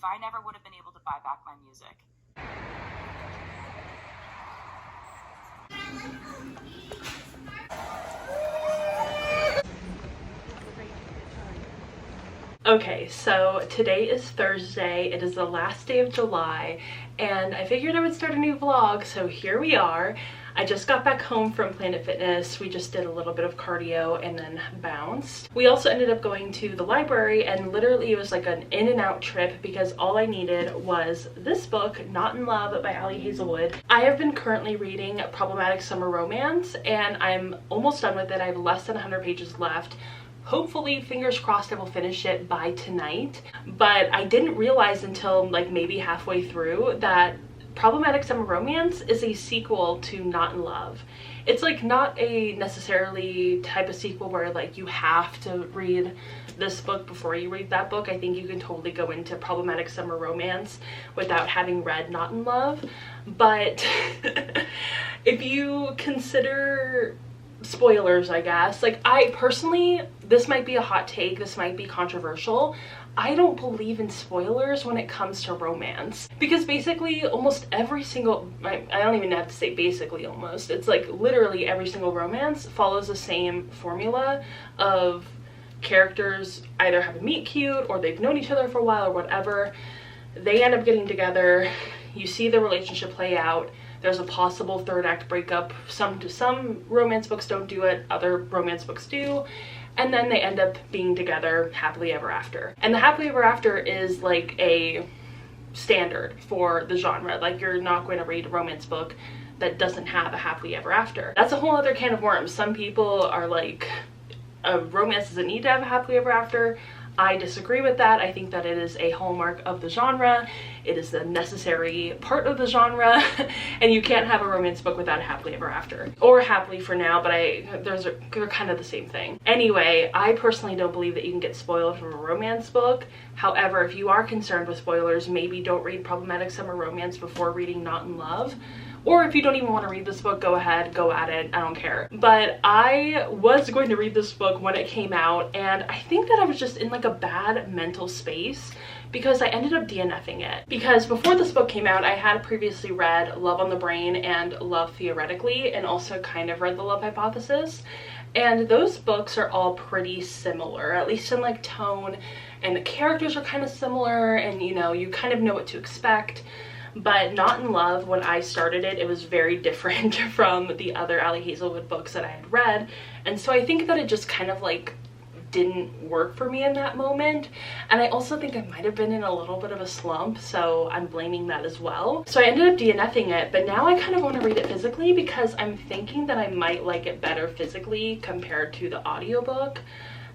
if I never would have been able to buy back my music. Okay, so today is Thursday. It is the last day of July, and I figured I would start a new vlog, so here we are. I just got back home from Planet Fitness. We just did a little bit of cardio and then bounced. We also ended up going to the library, and literally it was like an in and out trip because all I needed was this book, Not in Love by Hazelwood. I have been currently reading Problematic Summer Romance, and I'm almost done with it. I have less than 100 pages left. Hopefully, fingers crossed, I will finish it by tonight. But I didn't realize until like maybe halfway through that Problematic Summer Romance is a sequel to Not in Love. It's like not a necessarily type of sequel where like you have to read this book before you read that book. I think you can totally go into Problematic Summer Romance without having read Not in Love. But if you consider spoilers, I guess, like I personally, this might be a hot take, this might be controversial, I don't believe in spoilers when it comes to romance, because basically almost every single, I don't even have to say basically, almost, it's like literally every single romance follows the same formula of characters either have a meet cute or they've known each other for a while or whatever, they end up getting together, you see the relationship play out, there's a possible third act breakup. Some romance books don't do it, other romance books do, and then they end up being together happily ever after. And the happily ever after is like a standard for the genre. Like, you're not going to read a romance book that doesn't have a happily ever after. That's a whole other can of worms. Some people are like, a romance doesn't need to have a happily ever after. I disagree with that. I think that it is a hallmark of the genre. It is a necessary part of the genre, and you can't have a romance book without a happily ever after. Or happily for now, but they're kind of the same thing. Anyway, I personally don't believe that you can get spoiled from a romance book. However, if you are concerned with spoilers, maybe don't read Problematic Summer Romance before reading Not in Love. Or if you don't even want to read this book, go ahead, go at it, I don't care. But I was going to read this book when it came out, and I think that I was just in like a bad mental space because I ended up DNFing it. Because before this book came out, I had previously read Love on the Brain and Love Theoretically, and also kind of read The Love Hypothesis. And those books are all pretty similar, at least in like tone, and the characters are kind of similar, and you know, you kind of know what to expect. But Not in Love, when I started it, it was very different from the other Hazelwood books that I had read. And so I think that it just kind of like didn't work for me in that moment. And I also think I might have been in a little bit of a slump, so I'm blaming that as well. So I ended up DNFing it, but now I kind of want to read it physically because I'm thinking that I might like it better physically compared to the audiobook,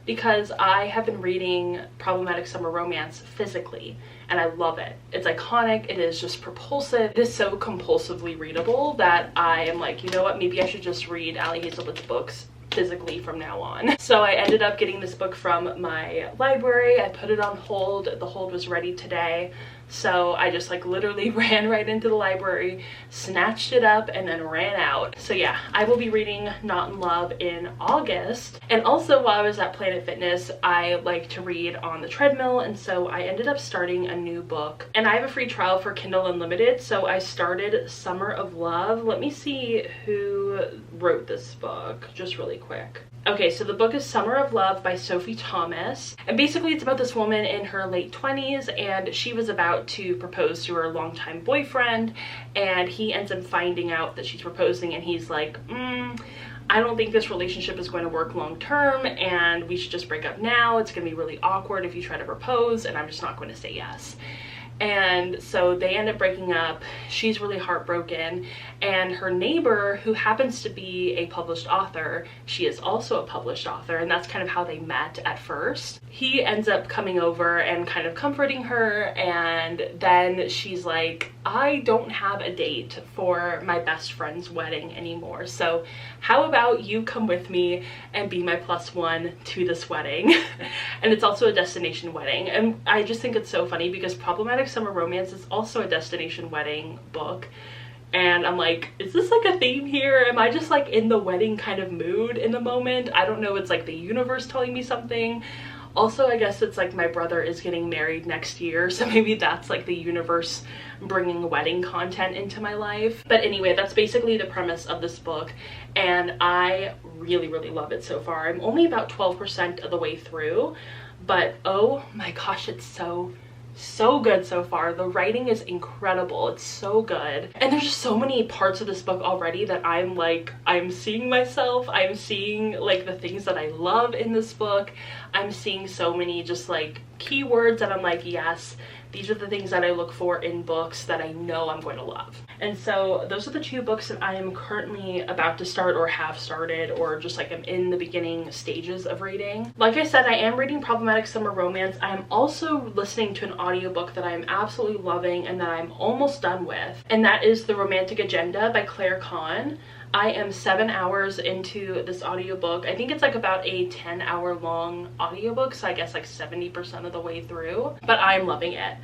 because I have been reading Problematic Summer Romance physically, and I love it. It's iconic, it is just propulsive, it is so compulsively readable that I am like, you know what, maybe I should just read Hazelwood's books physically from now on. So I ended up getting this book from my library. I put it on hold. The hold was ready today. So I just like literally ran right into the library, snatched it up, and then ran out. So yeah, I will be reading Not in Love in August. And also while I was at Planet Fitness, I like to read on the treadmill, and so I ended up starting a new book. And I have a free trial for Kindle Unlimited, so I started Summer of Love. Let me see who wrote this book, just really quick. Okay, so the book is Summer of Love by Sophie Thomas, and basically it's about this woman in her late 20s, and she was about to propose to her longtime boyfriend, and he ends up finding out that she's proposing, and he's like, I don't think this relationship is going to work long term, and we should just break up now. It's going to be really awkward if you try to propose, and I'm just not going to say yes. And so they end up breaking up. She's really heartbroken, and her neighbor, who happens to be a published author, she is also a published author, and that's kind of how they met at first. He ends up coming over and kind of comforting her, and then she's like, I don't have a date for my best friend's wedding anymore, so how about you come with me and be my +1 to this wedding? And it's also a destination wedding, and I just think it's so funny because Problematic Summer Romance is also a destination wedding book, and I'm like, is this like a theme here? Am I just like in the wedding kind of mood in the moment? I don't know, it's like the universe telling me something, Also, I guess it's like my brother is getting married next year, so maybe that's like the universe bringing wedding content into my life. But anyway, that's basically the premise of this book, and I really love it so far. I'm only about 12% of the way through, but oh my gosh, it's so good so far. The writing is incredible. It's so good, and there's just so many parts of this book already that I'm seeing myself. I'm seeing like the things that I love in this book. I'm seeing so many just like keywords that I'm like, yes, these are the things that I look for in books that I know I'm going to love. And so those are the 2 books that I am currently about to start, or have started, or just like I'm in the beginning stages of reading. Like I said, I am reading Problematic Summer Romance. I am also listening to an audiobook that I'm absolutely loving and that I'm almost done with, and that is The Romantic Agenda by Claire Kahn. I am 7 hours into this audiobook. I think it's like about a 10-hour long audiobook, so I guess like 70% of the way through, but I'm loving it.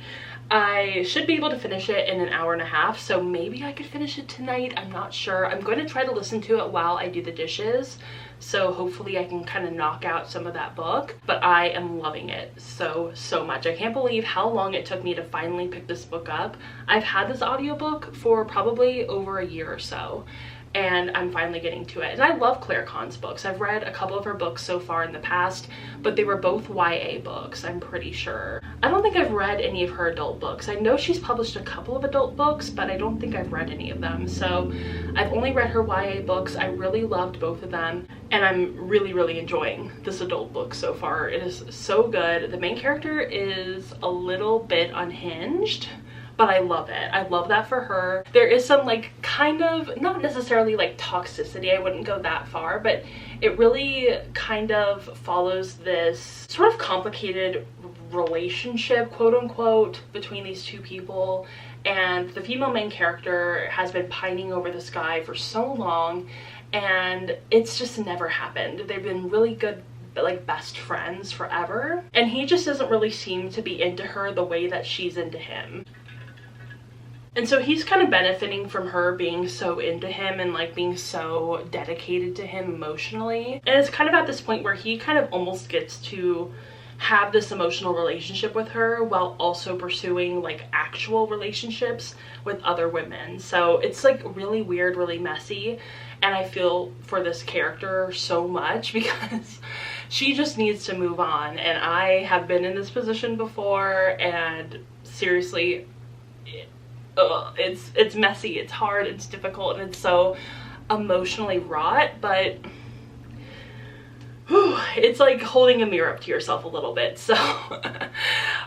I should be able to finish it in an hour and a half, so maybe I could finish it tonight. I'm not sure. I'm going to try to listen to it while I do the dishes, so hopefully I can kind of knock out some of that book. But I am loving it so much. I can't believe how long it took me to finally pick this book up. I've had this audiobook for probably over a year or so, and I'm finally getting to it. And I love Claire Kahn's books. I've read a couple of her books so far in the past, but they were both YA books, I'm pretty sure. I don't think I've read any of her adult books. I know she's published a couple of adult books, but I don't think I've read any of them. So I've only read her YA books. I really loved both of them, and I'm really enjoying this adult book so far. It is so good. The main character is a little bit unhinged, but I love it. I love that for her. There is some like kind of, not necessarily like toxicity, I wouldn't go that far, but it really kind of follows this sort of complicated relationship, quote unquote, between these 2 people. And the female main character has been pining over this guy for so long, and it's just never happened. They've been really good, but like best friends forever, and he just doesn't really seem to be into her the way that she's into him. And so he's kind of benefiting from her being so into him and like being so dedicated to him emotionally. And it's kind of at this point where he kind of almost gets to have this emotional relationship with her while also pursuing like actual relationships with other women. So it's like really weird, really messy. And I feel for this character so much because she just needs to move on. And I have been in this position before, and seriously, it's messy, it's hard, it's difficult, and it's so emotionally wrought, but it's like holding a mirror up to yourself a little bit. So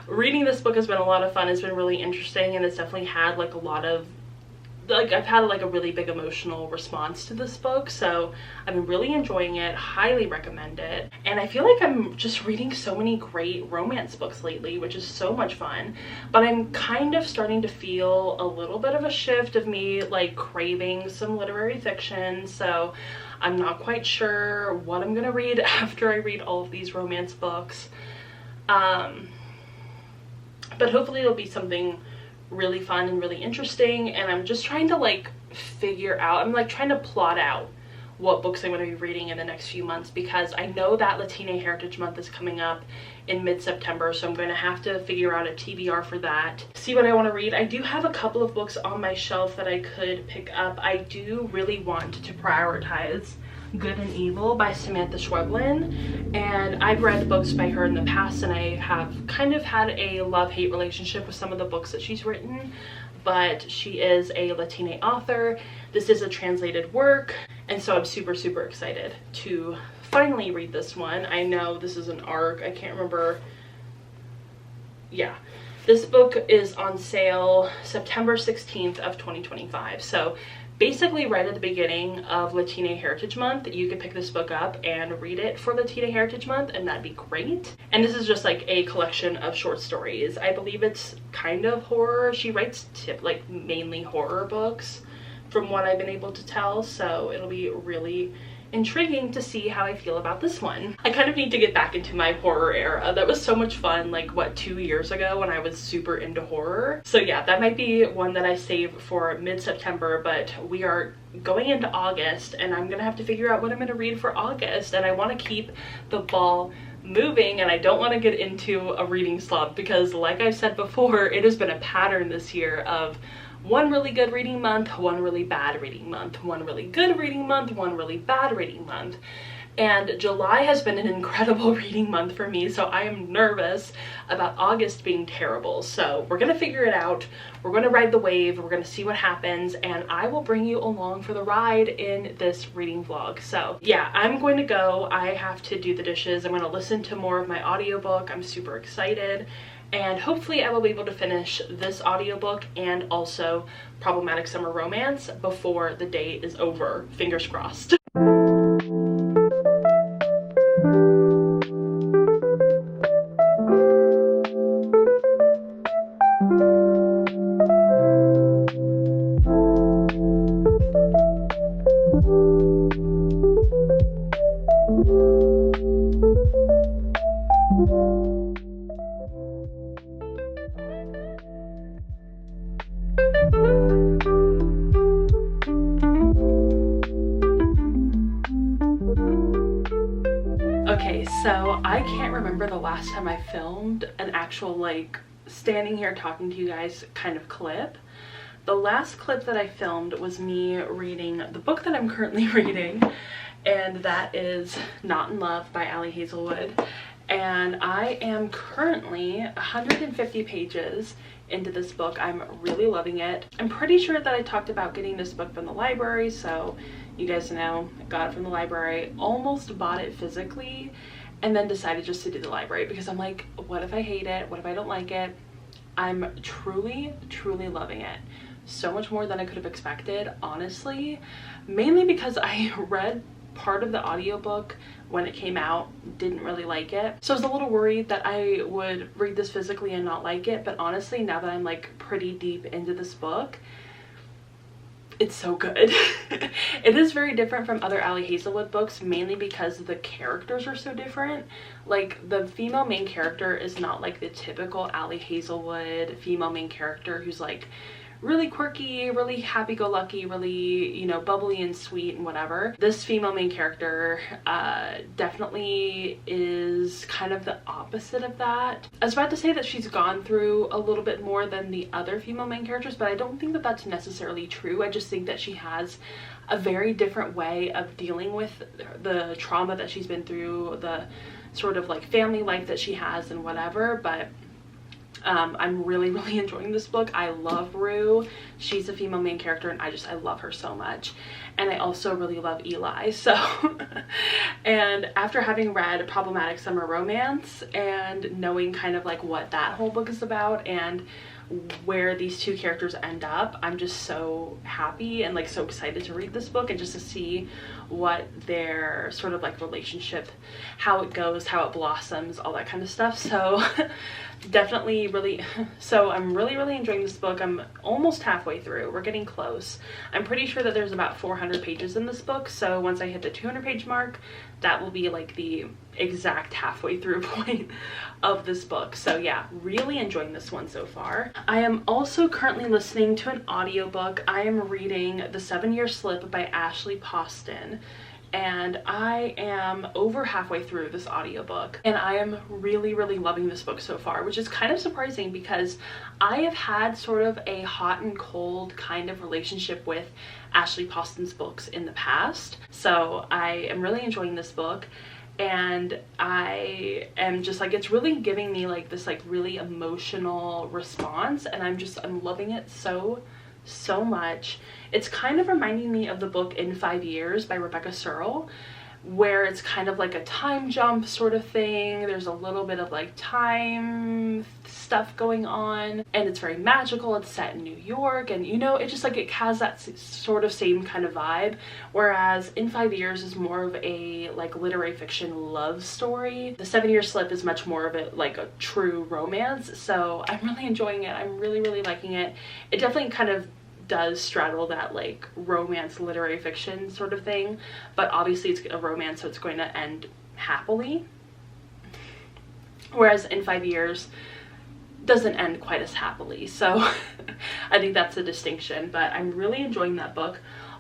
reading this book has been a lot of fun. It's been really interesting, and it's definitely had like a lot of like, I've had like a really big emotional response to this book, so I've been really enjoying it. Highly recommend it. And I feel like I'm just reading so many great romance books lately, which is so much fun, but I'm kind of starting to feel a little bit of a shift of me like craving some literary fiction. So I'm not quite sure what I'm gonna read after I read all of these romance books, but hopefully it'll be something really fun and really interesting. And I'm just trying to like figure out, I'm like trying to plot out what books I'm going to be reading in the next few months, because I know that Latina Heritage Month is coming up in mid-September, so I'm going to have to figure out a TBR for that, see what I want to read. I do have a couple of books on my shelf that I could pick up. I do really want to prioritize Good and Evil by Samantha Schweblin, and I've read books by her in the past, and I have kind of had a love-hate relationship with some of the books that she's written, but she is a Latina author. This is a translated work, and so I'm super excited to finally read this one. I know this is an ARC, I can't remember. Yeah, this book is on sale September 16th of 2025, so basically right at the beginning of Latina Heritage Month, you could pick this book up and read it for Latina Heritage Month, and that'd be great. And this is just like a collection of short stories. I believe it's kind of horror. She writes like mainly horror books from what I've been able to tell, so it'll be really intriguing to see how I feel about this one. I kind of need to get back into my horror era. That was so much fun, like what, 2 years ago when I was super into horror. So yeah, that might be one that I save for mid-September, but we are going into August and I'm gonna have to figure out what I'm gonna read for August, and I want to keep the ball moving and I don't want to get into a reading slump because, like I've said before, it has been a pattern this year of one really good reading month, one really bad reading month, one really good reading month, one really bad reading month. And July has been an incredible reading month for me, so I am nervous about August being terrible. So we're gonna figure it out. We're gonna ride the wave. We're gonna see what happens, and I will bring you along for the ride in this reading vlog. So yeah, I'm going to go. I have to do the dishes. I'm gonna listen to more of my audiobook. I'm super excited. And hopefully I will be able to finish this audiobook and also Problematic Summer Romance before the day is over. Fingers crossed. Okay, so I can't remember the last time I filmed an actual like standing here talking to you guys kind of clip. The last clip that I filmed was me reading the book that I'm currently reading, and that is Not in Love by Hazelwood. And I am currently 150 pages into this book. I'm really loving it. I'm pretty sure that I talked about getting this book from the library, so you guys know I got it from the library, almost bought it physically, and then decided just to do the library because I'm like, what if I hate it? What if I don't like it? I'm truly loving it. So much more than I could have expected, honestly, mainly because I read part of the audiobook when it came out, didn't really like it. So I was a little worried that I would read this physically and not like it, but honestly, now that I'm like pretty deep into this book, it's so good. It is very different from other Hazelwood books, mainly because the characters are so different. Like, the female main character is not like the typical Hazelwood female main character who's like really quirky, really happy-go-lucky, really, you know, bubbly and sweet and whatever. This female main character definitely is kind of the opposite of that. I was about to say that she's gone through a little bit more than the other female main characters, but I don't think that that's necessarily true. I just think that she has a very different way of dealing with the trauma that she's been through, the sort of like family life that she has and whatever. But I'm really enjoying this book. I love Rue. She's a female main character and I love her so much. And I also really love Eli. So, and after having read Problematic Summer Romance and knowing kind of like what that whole book is about and where these two characters end up, I'm just so happy and like so excited to read this book and just to see what their sort of like relationship, how it goes, how it blossoms, all that kind of stuff. So definitely so I'm really enjoying this book. I'm almost halfway through. We're getting close. I'm pretty sure that there's about 400 pages in this book, so once I hit the 200 page mark, that will be like the exact halfway through point of this book. So yeah, really enjoying this one so far. I am also currently listening to an audiobook. I am reading The 7-Year Slip by Ashley Poston, and I am over halfway through this audiobook, and I am really loving this book so far, which is kind of surprising because I have had sort of a hot and cold kind of relationship with Ashley Poston's books in the past. So I am really enjoying this book, and I am just like, it's really giving me like this like really emotional response, and I'm loving it so much. It's kind of reminding me of the book In 5 Years by Rebecca Searle, where it's kind of like a time jump sort of thing. There's a little bit of like time stuff going on, and it's very magical. It's set in New York, and you know, it just like, it has that sort of same kind of vibe, whereas In 5 Years is more of a like literary fiction love story. The 7-Year Slip is much more of it like a true romance. So I'm really enjoying it. I'm really liking it. It definitely kind of does straddle that like romance literary fiction sort of thing, but obviously it's a romance, so it's going to end happily, whereas In 5 Years doesn't end quite as happily. So I think that's the distinction, but I'm really enjoying that book.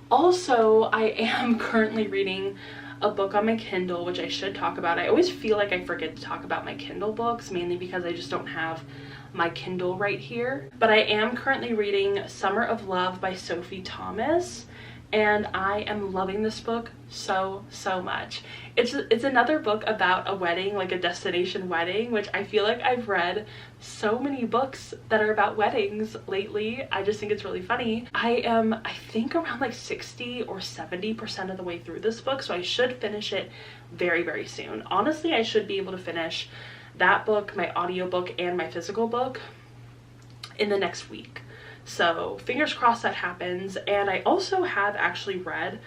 Also, I am currently reading a book on my Kindle, which I should talk about. I always feel like I forget to talk about my Kindle books, mainly because I just don't have my Kindle right here. But I am currently reading Summer of Love by Sophie Thomas, and I am loving this book so much. It's another book about a wedding, like a destination wedding, which I feel like I've read so many books that are about weddings lately. I just think it's really funny. I think around like 60 or 70% of the way through this book, so I should finish it very soon. Honestly, I should be able to finish that book, my audiobook, and my physical book in the next week. So fingers crossed that happens. And I also have actually read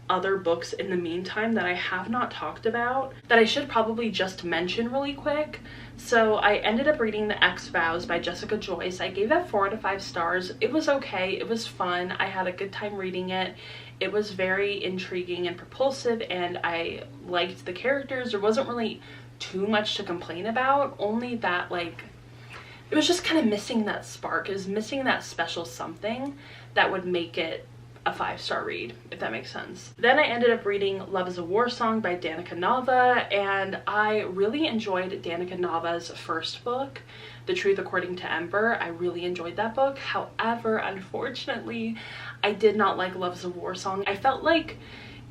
other books in the meantime that I have not talked about that I should probably just mention really quick. So I ended up reading The Vows by Jessica Joyce. I gave that 4 out of 5 stars. It was okay. It was fun. I had a good time reading it. It was very intriguing and propulsive, and I liked the characters. There wasn't really too much to complain about, only that like it was just kind of missing that spark. It was missing that special something that would make it a 5-star read, if that makes sense. Then I ended up reading Love is a War Song by Danica Nava, and I really enjoyed Danica Nava's first book, The Truth According to Ember. I really enjoyed that book. However, unfortunately, I did not like Love is a War Song. I felt like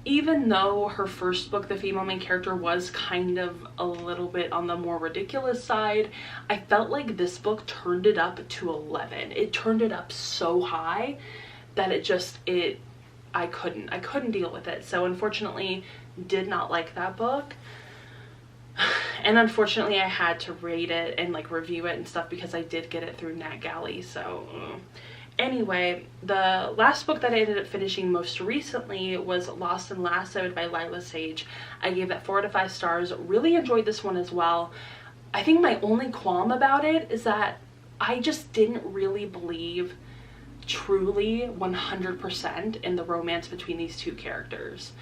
even though her first book, the female main character, was kind of a little bit on the more ridiculous side, I felt like this book turned it up to 11. It turned it up so high that I couldn't deal with it. So unfortunately, did not like that book. And unfortunately, I had to rate it and like review it and stuff because I did get it through NetGalley. So anyway, the last book that I ended up finishing most recently was Lost and Lassoed by Lyla Sage. I gave that 4 out of 5 stars. Really enjoyed this one as well. I think my only qualm about it is that I just didn't really believe truly 100% in the romance between these two characters.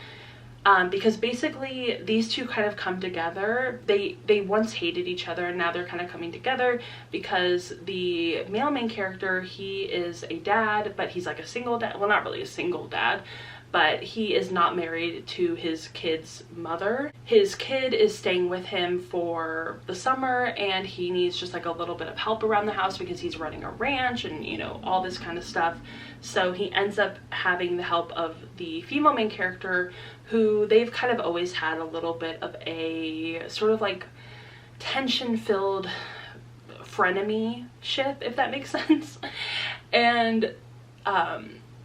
Because basically these two kind of come together. They once hated each other, and now they're kind of coming together because the male main character, he is a dad, but he's like a single dad. Well, not really a single dad, but he is not married to his kid's mother. His kid is staying with him for the summer, and he needs just like a little bit of help around the house because he's running a ranch and, you know, all this kind of stuff. So he ends up having the help of the female main character, who they've kind of always had a little bit of a sort of like tension-filled frenemy ship, if that makes sense. And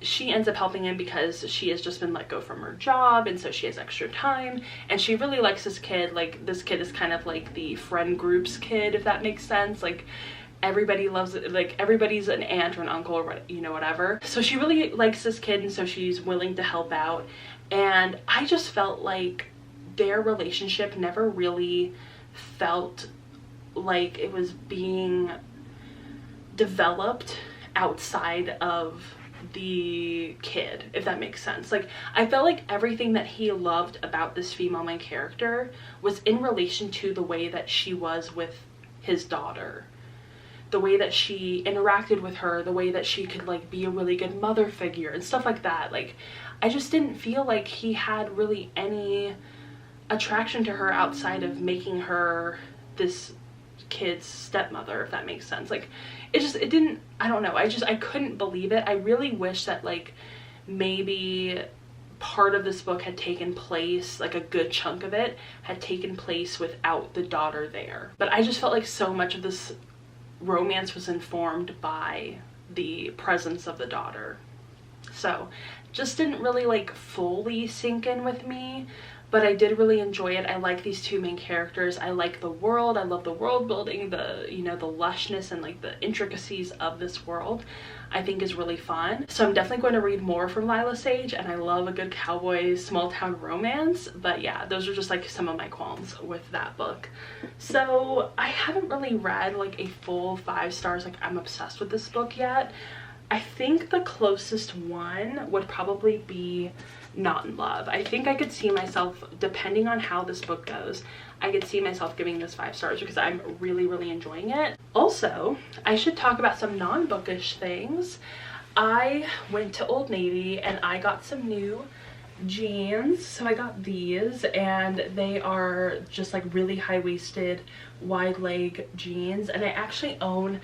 she ends up helping him because she has just been let go from her job, and so she has extra time, and she really likes this kid. Like, this kid is kind of like the friend group's kid, if that makes sense. Like, everybody loves it, like everybody's an aunt or an uncle or what, you know, whatever. So she really likes this kid, and so she's willing to help out. And I just felt like their relationship never really felt like it was being developed outside of the kid, if that makes sense. Like, I felt like everything that he loved about this female main character was in relation to the way that she was with his daughter, the way that she interacted with her, the way that she could like be a really good mother figure and stuff like that. Like, I just didn't feel like he had really any attraction to her outside of making her this kid's stepmother, if that makes sense. Like, it didn't, I don't know, I couldn't believe it. I really wish that like maybe part of this book had taken place, like a good chunk of it had taken place without the daughter there. But I just felt like so much of this romance was informed by the presence of the daughter. So just didn't really like fully sink in with me, but I did really enjoy it. I like these two main characters. I like the world. I love the world building, the, you know, the lushness and like the intricacies of this world, I think is really fun. So I'm definitely going to read more from Lyla Sage, and I love a good cowboy small town romance. But yeah, those are just like some of my qualms with that book. So I haven't really read like a full 5 stars, like I'm obsessed with this book yet. I think the closest one would probably be Not in Love. I think I could see myself, depending on how this book goes, I could see myself giving this 5 stars because I'm really, really enjoying it. Also, I should talk about some non-bookish things. I went to Old Navy and I got some new jeans. So I got these, and they are just like really high-waisted wide leg jeans, and I actually own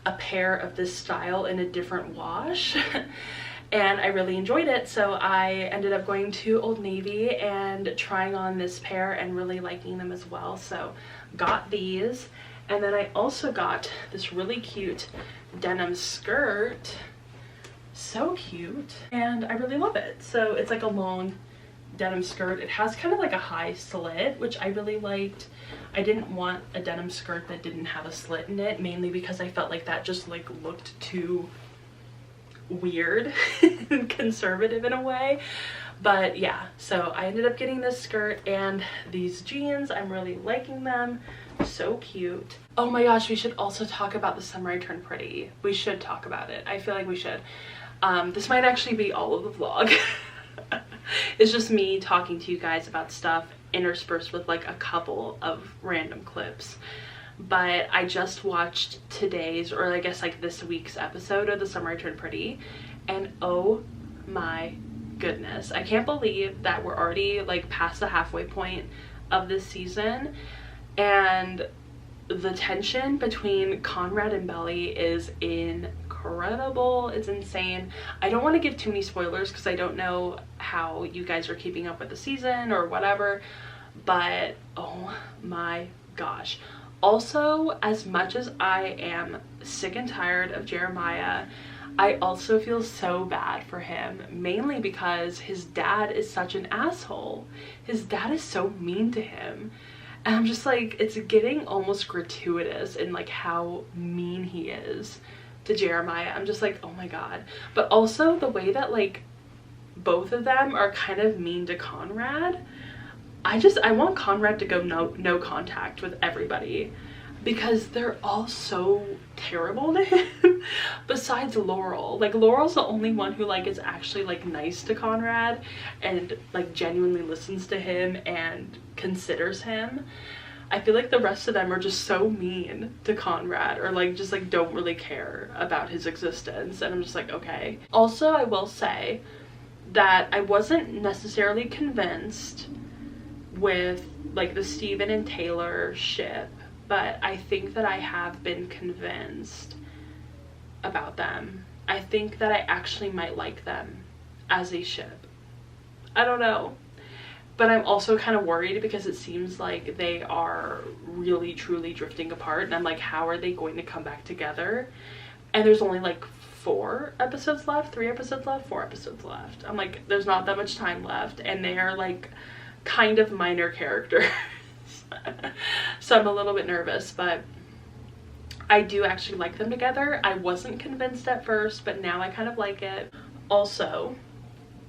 a pair of this style in a different wash and I really enjoyed it, so I ended up going to Old Navy and trying on this pair and really liking them as well. So got these, and then I also got this really cute denim skirt. So cute, and I really love it. So it's like a long denim skirt. It has kind of like a high slit, which I really liked. I didn't want a denim skirt that didn't have a slit in it, mainly because I felt like that just like looked too weird and conservative in a way. But yeah, so I ended up getting this skirt and these jeans. I'm really liking them. So cute. Oh my gosh, we should also talk about the summer I turned pretty. We should talk about it. I feel like we should. This might actually be all of the vlog. It's just me talking to you guys about stuff interspersed with like a couple of random clips. But I just watched today's, or I guess like this week's episode of The Summer I Turned Pretty, and oh my goodness, I can't believe that we're already like past the halfway point of this season, and the tension between Conrad and Belly is incredible. It's insane. I don't want to give too many spoilers because I don't know how you guys are keeping up with the season or whatever, but oh my gosh. Also, as much as I am sick and tired of Jeremiah, I also feel so bad for him, mainly because his dad is such an asshole. His dad is so mean to him. And I'm just like, it's getting almost gratuitous in like how mean he is to Jeremiah. I'm just like, oh my god. But also the way that like both of them are kind of mean to Conrad. I want Conrad to go no contact with everybody because they're all so terrible to him. Besides Laurel. Like Laurel's the only one who like is actually like nice to Conrad and like genuinely listens to him and considers him. I feel like the rest of them are just so mean to Conrad, or like just like don't really care about his existence, and I'm just like, okay. Also, I will say that I wasn't necessarily convinced with like the Steven and Taylor ship, but I think that I have been convinced about them. I think that I actually might like them as a ship. I don't know. But I'm also kind of worried because it seems like they are really truly drifting apart, and I'm like, how are they going to come back together? And there's only like 4 episodes left, 3 episodes left, 4 episodes left. I'm like, there's not that much time left, and they are like kind of minor characters. So I'm a little bit nervous, but I do actually like them together. I wasn't convinced at first, but now I kind of like it. Also,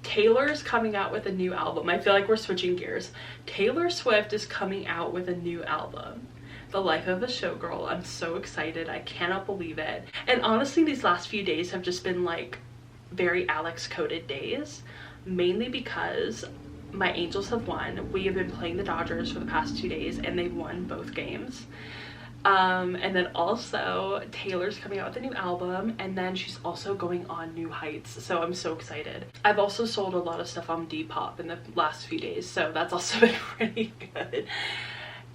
Taylor's coming out with a new album. I feel like we're switching gears. Taylor Swift is coming out with a new album, The Life of a Showgirl. I'm so excited. I cannot believe it. And honestly, these last few days have just been like very Alex coded days, mainly because my Angels have won. We have been playing the Dodgers for the past 2 days and they've won both games. And then also Taylor's coming out with a new album, and then she's also going on New Heights, so I'm so excited. I've also sold a lot of stuff on Depop in the last few days, so that's also been pretty good.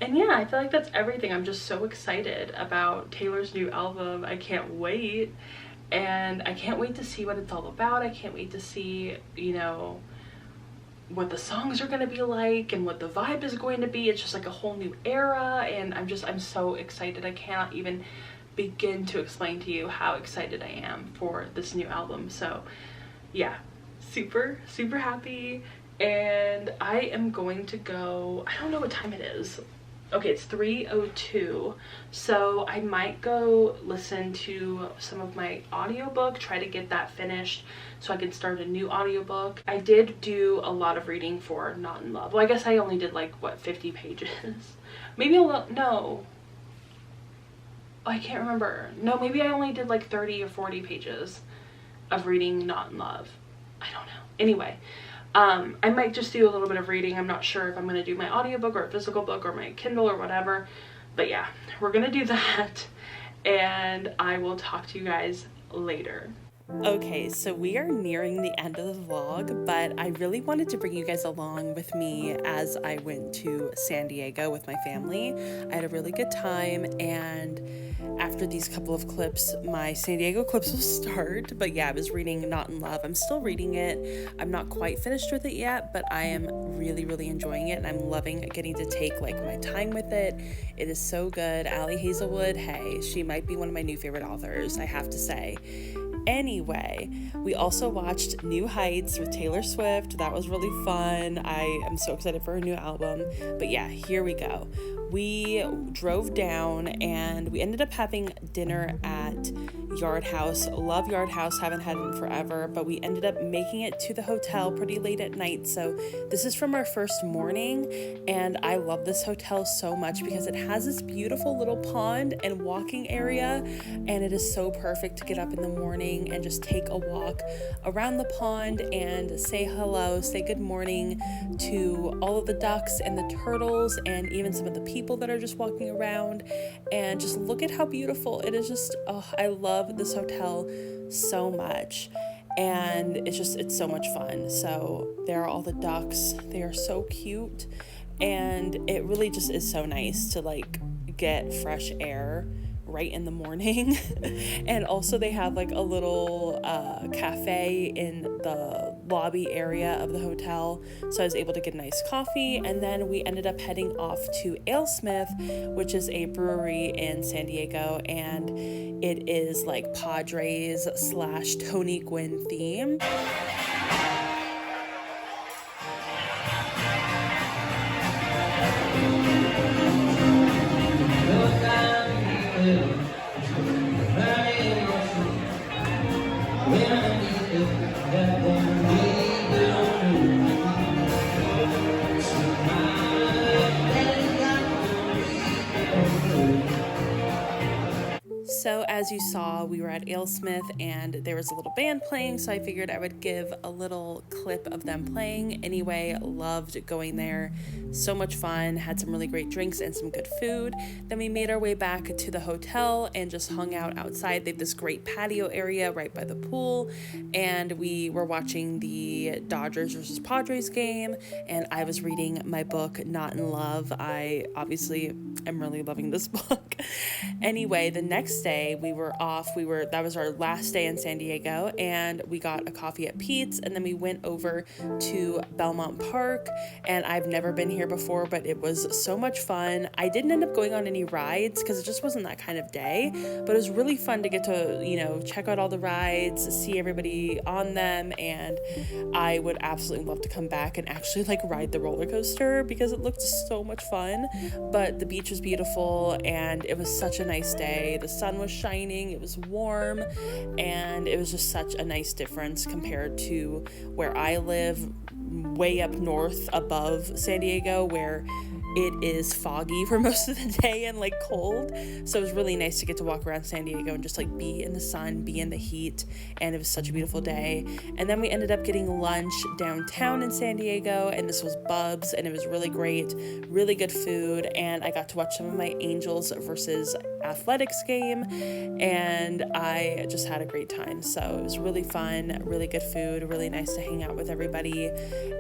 And yeah, I feel like that's everything. I'm just so excited about Taylor's new album. I can't wait, and I can't wait to see what it's all about. I can't wait to see, you know, what the songs are going to be like and what the vibe is going to be. It's just like a whole new era, and I'm so excited. I cannot even begin to explain to you how excited I am for this new album. So yeah, super happy. And I am going to go, I don't know what time it is. Okay, it's 3:02, so I might go listen to some of my audiobook, try to get that finished so I can start a new audiobook. I did do a lot of reading for Not in Love. Well, I guess I only did like, what, 50 pages? Maybe a little, no. I can't remember. No, maybe I only did like 30 or 40 pages of reading Not in Love. I don't know. Anyway. I might just do a little bit of reading. I'm not sure if I'm going to do my audiobook or a physical book or my Kindle or whatever. But yeah, we're going to do that. And I will talk to you guys later. Okay, so we are nearing the end of the vlog, but I really wanted to bring you guys along with me as I went to San Diego with my family. I had a really good time, and after these couple of clips, my San Diego clips will start. But yeah, I was reading Not in Love. I'm still reading it. I'm not quite finished with it yet, but I am really enjoying it, and I'm loving getting to take like my time with it. It is so good. Hazelwood, hey, she might be one of my new favorite authors, I have to say. Anyway, we also watched New Heights with Taylor Swift. That was really fun. I am so excited for her new album. But yeah, here we go. We drove down and we ended up having dinner at Yard House. Love Yard House, haven't had it in forever, but we ended up making it to the hotel pretty late at night. So this is from our first morning, and I love this hotel so much because it has this beautiful little pond and walking area, and it is so perfect to get up in the morning and just take a walk around the pond and say hello, say good morning to all of the ducks and the turtles and even some of the people that are just walking around, and just look at how beautiful it is. Just, oh, I love this hotel so much, and it's so much fun. So there are all the ducks. They are so cute, and it really just is so nice to like get fresh air right in the morning. And also they have like a little cafe in the lobby area of the hotel, so I was able to get a nice coffee. And then we ended up heading off to AleSmith, which is a brewery in San Diego, and it is like Padres / Tony Gwynn themed. So as you saw, we were at AleSmith and there was a little band playing, so I figured I would give a little clip of them playing. Anyway, loved going there. So much fun, had some really great drinks and some good food. Then we made our way back to the hotel and just hung out outside. They have this great patio area right by the pool, and we were watching the Dodgers versus Padres game, and I was reading my book, Not in Love. I obviously am really loving this book. Anyway, the next day we were off. That was our last day in San Diego, and we got a coffee at Pete's, and then we went over to Belmont Park, and I've never been here before, but it was so much fun. I didn't end up going on any rides because it just wasn't that kind of day, but it was really fun to get to, check out all the rides, see everybody on them, and I would absolutely love to come back and actually like ride the roller coaster because it looked so much fun. But the beach was beautiful, and it was such a nice day. The sun was shining, it was warm, and it was just such a nice difference compared to where I live way up north above San Diego, where it is foggy for most of the day and like cold. So it was really nice to get to walk around San Diego and just like be in the sun, be in the heat, and it was such a beautiful day. And then we ended up getting lunch downtown in San Diego, and this was Bub's, and it was really great, really good food, and I got to watch some of my Angels versus Athletics game, and I just had a great time. So it was really fun, really good food, really nice to hang out with everybody.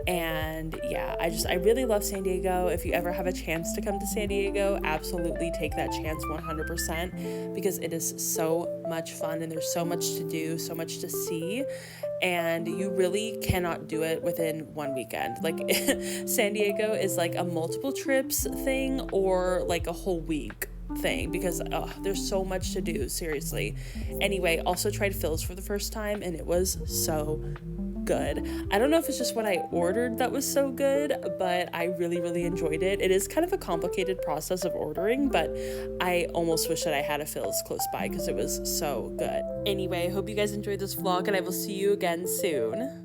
And yeah, I really love San Diego. If you ever have a chance to come to San Diego, absolutely take that chance 100%, because it is so much fun and there's so much to do, so much to see, and you really cannot do it within one weekend. Like San Diego is like a multiple trips thing or like a whole week thing, because there's so much to do, seriously. Anyway, also tried Phil's for the first time, and it was so good. I don't know if it's just what I ordered that was so good, but I really enjoyed it. It is kind of a complicated process of ordering, but I almost wish that I had a Phil's close by because it was so good. Anyway, I hope you guys enjoyed this vlog, and I will see you again soon.